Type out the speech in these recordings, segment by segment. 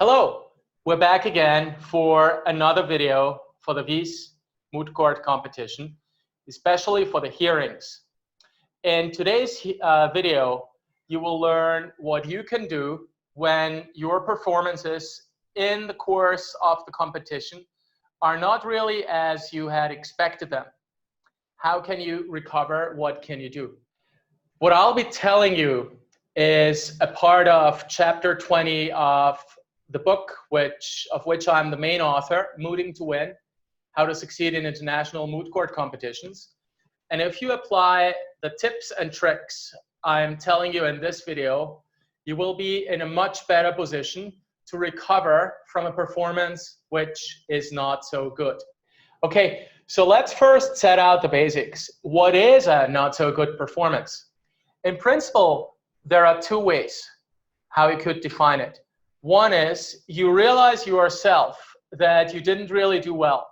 Hello, we're back again for another video for the Vis Moot Court competition, especially for the hearings. In today's video, you will learn what you can do when your performances in the course of the competition are not really as you had expected them. How can you recover? What can you do? What I'll be telling you is a part of chapter 20 of the book, of which I'm the main author, Mooting to Win, How to Succeed in International Moot Court Competitions. And if you apply the tips and tricks I'm telling you in this video, you will be in a much better position to recover from a performance which is not so good. Okay, so let's first set out the basics. What is a not so good performance? In principle, there are two ways how you could define it. One is you realize yourself that you didn't really do well.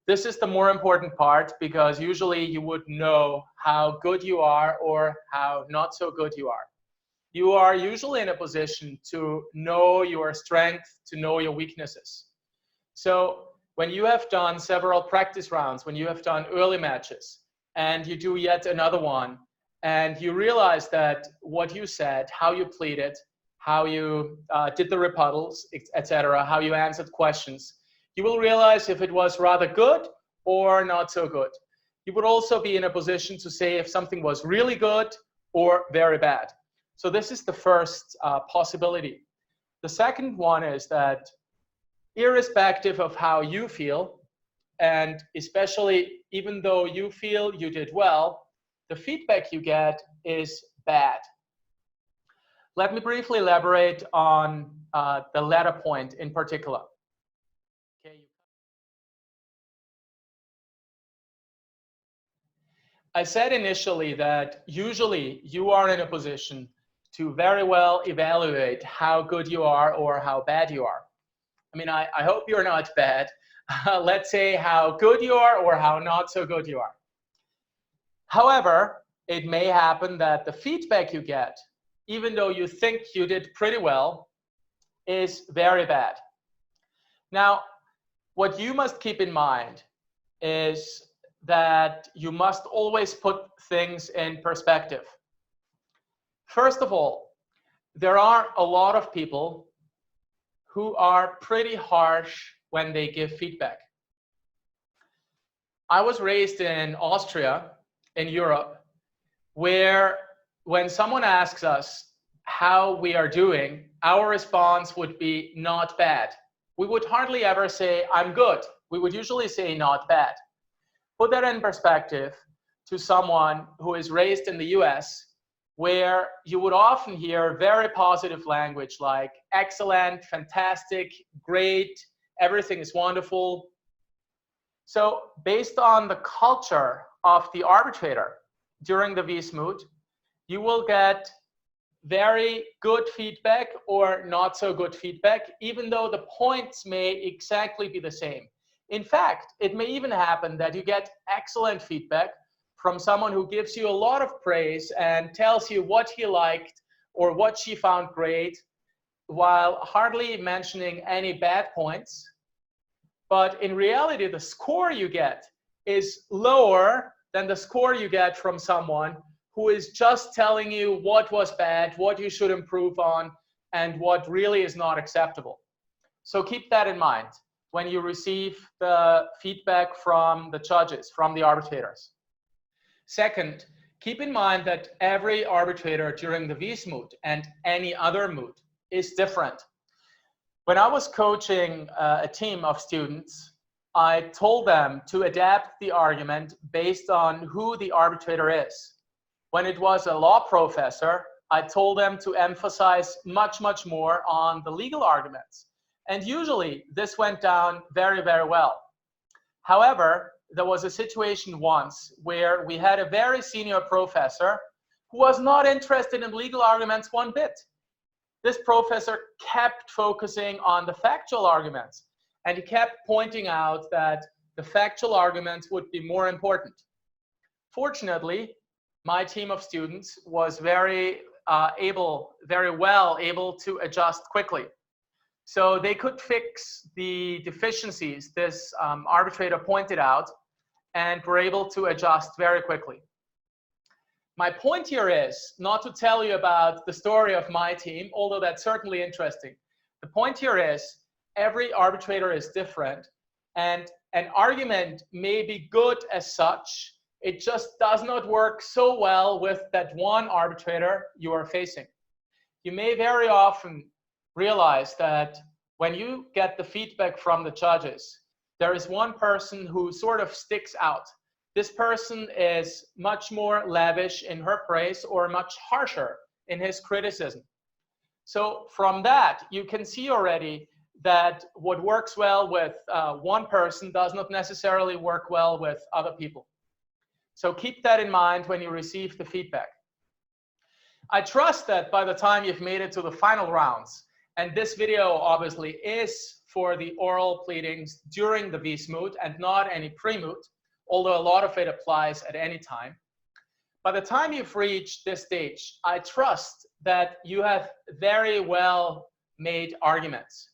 This is the more important part because usually you would know how good you are or how not so good you are. You are usually in a position to know your strength, to know your weaknesses. So when you have done several practice rounds, when you have done early matches, and you do yet another one, and you realize that what you said, how you pleaded, how you did the rebuttals, etc., how you answered questions, you will realize if it was rather good or not so good. You would also be in a position to say if something was really good or very bad. So this is the first possibility. The second one is that irrespective of how you feel, and especially even though you feel you did well, the feedback you get is bad. Let me briefly elaborate on the latter point in particular. Okay. I said initially that usually you are in a position to very well evaluate how good you are or how bad you are. I mean, I hope you're not bad. Let's say how good you are or how not so good you are. However, it may happen that the feedback you get, even though you think you did pretty well, is very bad. Now, what you must keep in mind is that you must always put things in perspective. First of all, there are a lot of people who are pretty harsh when they give feedback. I was raised in Austria, in Europe, where when someone asks us how we are doing, our response would be not bad. We would hardly ever say, I'm good. We would usually say not bad. Put that in perspective to someone who is raised in the US, where you would often hear very positive language like excellent, fantastic, great, everything is wonderful. So based on the culture of the arbitrator during the Vis Moot, you will get very good feedback or not so good feedback, even though the points may exactly be the same. In fact, it may even happen that you get excellent feedback from someone who gives you a lot of praise and tells you what he liked or what she found great, while hardly mentioning any bad points. But in reality, the score you get is lower than the score you get from someone who is just telling you what was bad, what you should improve on, and what really is not acceptable. So keep that in mind when you receive the feedback from the judges, from the arbitrators. Second, keep in mind that every arbitrator during the Vis Moot and any other moot is different. When I was coaching a team of students, I told them to adapt the argument based on who the arbitrator is. When it was a law professor, I told them to emphasize much, much more on the legal arguments. And usually this went down very, very well. However, there was a situation once where we had a very senior professor who was not interested in legal arguments one bit. This professor kept focusing on the factual arguments, and he kept pointing out that the factual arguments would be more important. Fortunately, my team of students was very well able to adjust quickly. So they could fix the deficiencies this arbitrator pointed out and were able to adjust very quickly. My point here is not to tell you about the story of my team, although that's certainly interesting. The point here is every arbitrator is different, and an argument may be good as such. It just does not work so well with that one arbitrator you are facing. You may very often realize that when you get the feedback from the judges, there is one person who sort of sticks out. This person is much more lavish in her praise or much harsher in his criticism. So from that, you can see already that what works well with one person does not necessarily work well with other people. So keep that in mind when you receive the feedback. I trust that by the time you've made it to the final rounds, and this video obviously is for the oral pleadings during the Vis Moot and not any pre-moot, although a lot of it applies at any time. By the time you've reached this stage, I trust that you have very well made arguments.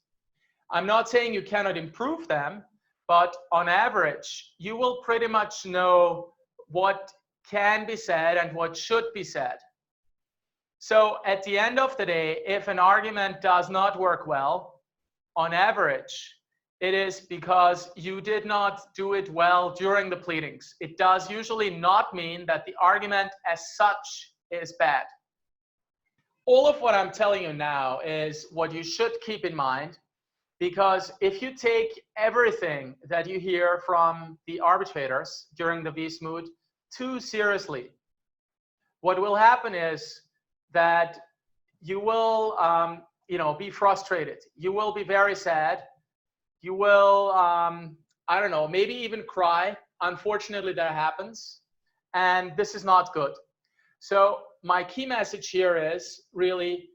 I'm not saying you cannot improve them, but on average, you will pretty much know what can be said and what should be said. So at the end of the day, if an argument does not work well, on average, it is because you did not do it well during the pleadings. It does usually not mean that the argument as such is bad. All of what I'm telling you now is what you should keep in mind, because if you take everything that you hear from the arbitrators during the Vis Moot too seriously, what will happen is that you will be frustrated. You will be very sad. You will, I don't know, maybe even cry. Unfortunately, that happens. And this is not good. So my key message here is really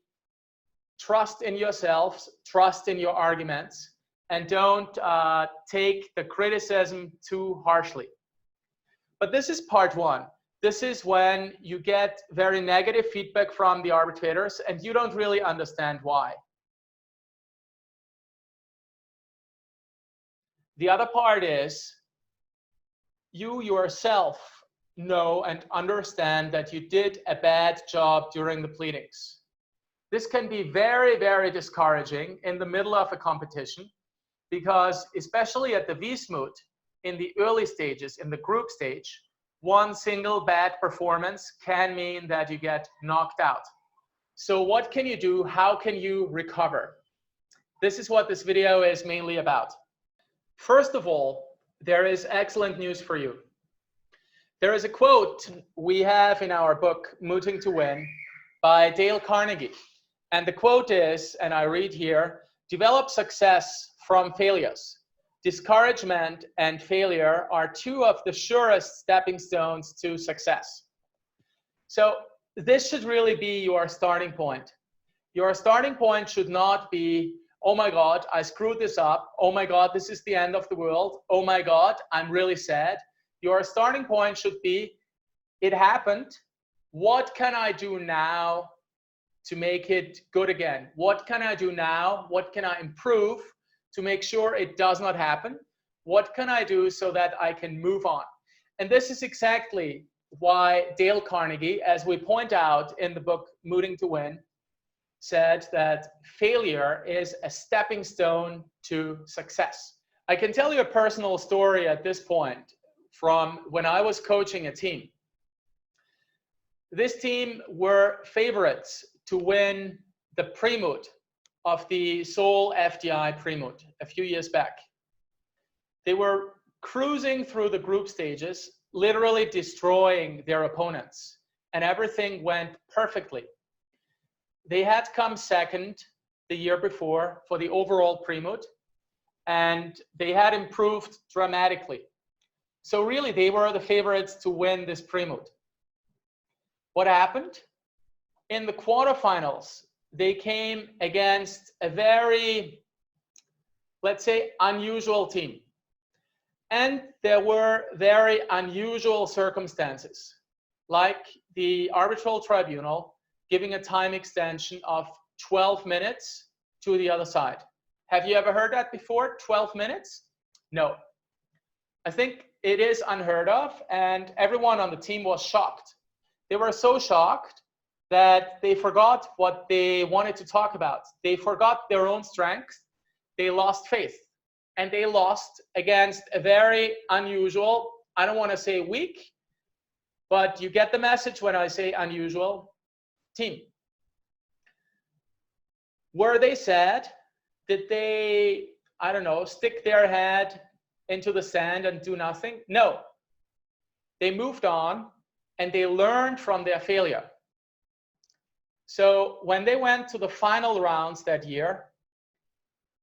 trust in yourselves, trust in your arguments, and don't take the criticism too harshly. But this is part one. This is when you get very negative feedback from the arbitrators and you don't really understand why. The other part is you yourself know and understand that you did a bad job during the pleadings. This can be very, very discouraging in the middle of a competition because especially at the Vis Moot, in the early stages, in the group stage, one single bad performance can mean that you get knocked out. So what can you do? How can you recover? This is what this video is mainly about. First of all, there is excellent news for you. There is a quote we have in our book, Mooting to Win, by Dale Carnegie. And the quote is, and I read here, "Develop success from failures. Discouragement and failure are two of the surest stepping stones to success." So this should really be your starting point. Your starting point should not be, oh my God, I screwed this up. Oh my God, this is the end of the world. Oh my God, I'm really sad. Your starting point should be, it happened. What can I do now to make it good again? What can I do now? What can I improve to make sure it does not happen? What can I do so that I can move on? And this is exactly why Dale Carnegie, as we point out in the book Mooting to Win, said that failure is a stepping stone to success. I can tell you a personal story at this point from when I was coaching a team. This team were favorites to win the pre-moot of the Seoul FDI pre-moot a few years back. They were cruising through the group stages, literally destroying their opponents, and everything went perfectly. They had come second the year before for the overall pre-moot, and they had improved dramatically. So really, they were the favorites to win this pre-moot. What happened? In the quarterfinals, they came against a very, let's say, unusual team. And there were very unusual circumstances, like the arbitral tribunal giving a time extension of 12 minutes to the other side. Have you ever heard that before? 12 minutes? No. I think it is unheard of, and everyone on the team was shocked. They were so shocked that they forgot what they wanted to talk about. They forgot their own strengths. They lost faith, and they lost against a very unusual, I don't want to say weak, but you get the message when I say unusual, team. Were they sad? Did they, I don't know, stick their head into the sand and do nothing? No. They moved on and they learned from their failure. So when they went to the final rounds that year,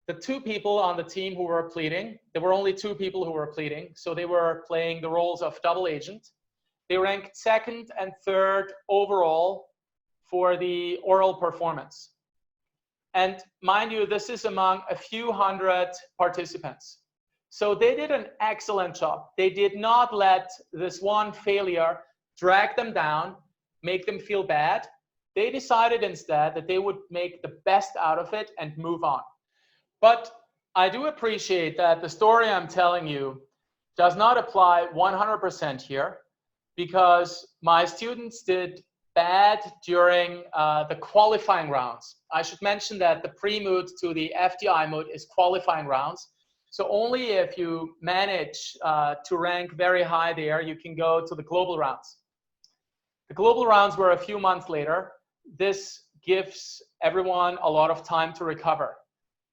the two people on the team who were pleading, there were only two people who were pleading, so they were playing the roles of double agent. They ranked second and third overall for the oral performance. And mind you, this is among a few hundred participants. So they did an excellent job. They did not let this one failure drag them down, make them feel bad. They decided instead that they would make the best out of it and move on. But I do appreciate that the story I'm telling you does not apply 100% here, because my students did bad during the qualifying rounds. I should mention that the pre-moot to the FDI moot is qualifying rounds. So only if you manage to rank very high there, you can go to the global rounds. The global rounds were a few months later. This gives everyone a lot of time to recover.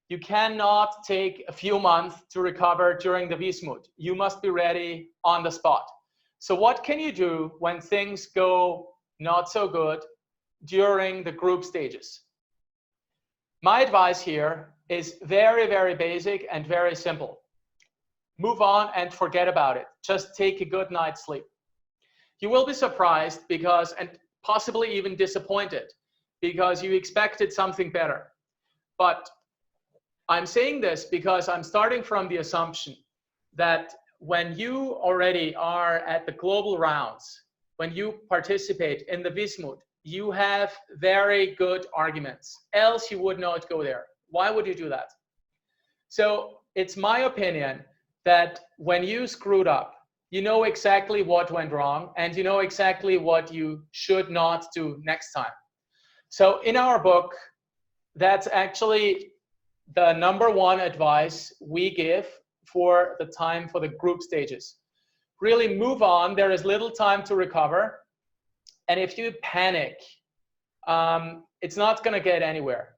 You cannot take a few months to recover during the Vis Moot. You must be ready on the spot. So what can you do when things go not so good during the group stages? My advice here is very, very basic and very simple. Move on and forget about it. Just take a good night's sleep. You will be surprised because, and possibly even disappointed, because you expected something better. But I'm saying this because I'm starting from the assumption that when you already are at the global rounds, when you participate in the Vis Moot, you have very good arguments. Else you would not go there. Why would you do that? So it's my opinion that when you screwed up, you know exactly what went wrong and you know exactly what you should not do next time. So in our book, that's actually the #1 advice we give for the time for the group stages. Really move on. There is little time to recover. And if you panic, it's not going to get anywhere.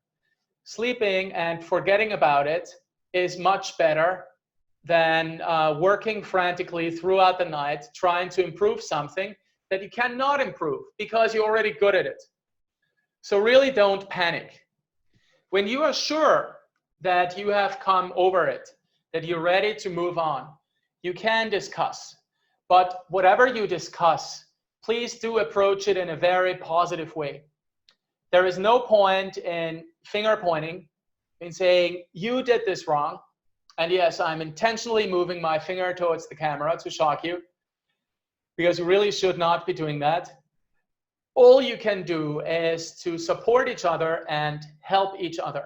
Sleeping and forgetting about it is much better than working frantically throughout the night, trying to improve something that you cannot improve because you're already good at it. So really don't panic. When you are sure that you have come over it, that you're ready to move on, you can discuss. But whatever you discuss, please do approach it in a very positive way. There is no point in finger pointing, in saying, you did this wrong. And yes, I'm intentionally moving my finger towards the camera to shock you, because you really should not be doing that. All you can do is to support each other and help each other.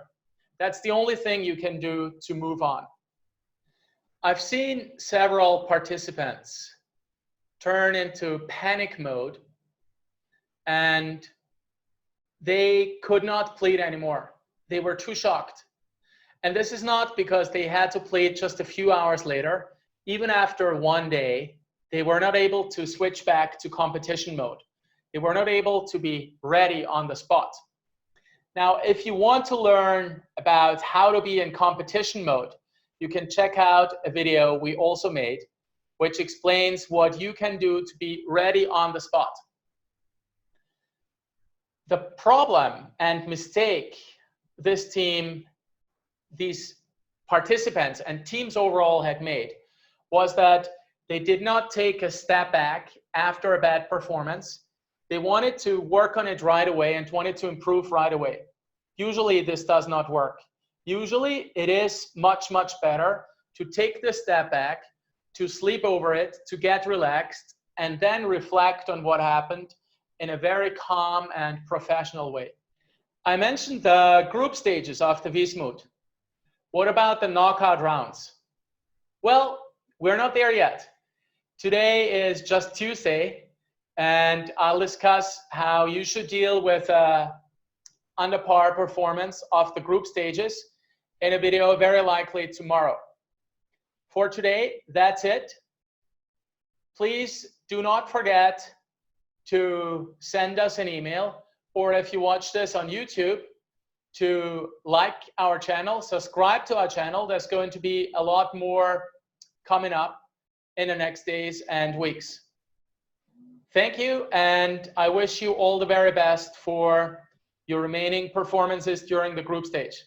That's the only thing you can do to move on. I've seen several participants turn into panic mode and they could not plead anymore. They were too shocked. And this is not because they had to plead just a few hours later. Even after one day, they were not able to switch back to competition mode. They were not able to be ready on the spot. Now, if you want to learn about how to be in competition mode, you can check out a video we also made, which explains what you can do to be ready on the spot. The problem and mistake this team, these participants and teams overall had made was that they did not take a step back after a bad performance. They wanted to work on it right away and wanted to improve right away. Usually this does not work. Usually it is much, much better to take the step back, to sleep over it, to get relaxed, and then reflect on what happened in a very calm and professional way. I mentioned the group stages of the Vis Moot. What about the knockout rounds? Well, we're not there yet. Today is just Tuesday, and I'll discuss how you should deal with under par performance of the group stages in a video very likely tomorrow. For today, that's it. Please do not forget to send us an email, or if you watch this on YouTube, to like our channel, subscribe to our channel. There's going to be a lot more coming up in the next days and weeks. Thank you, and I wish you all the very best for your remaining performances during the group stage.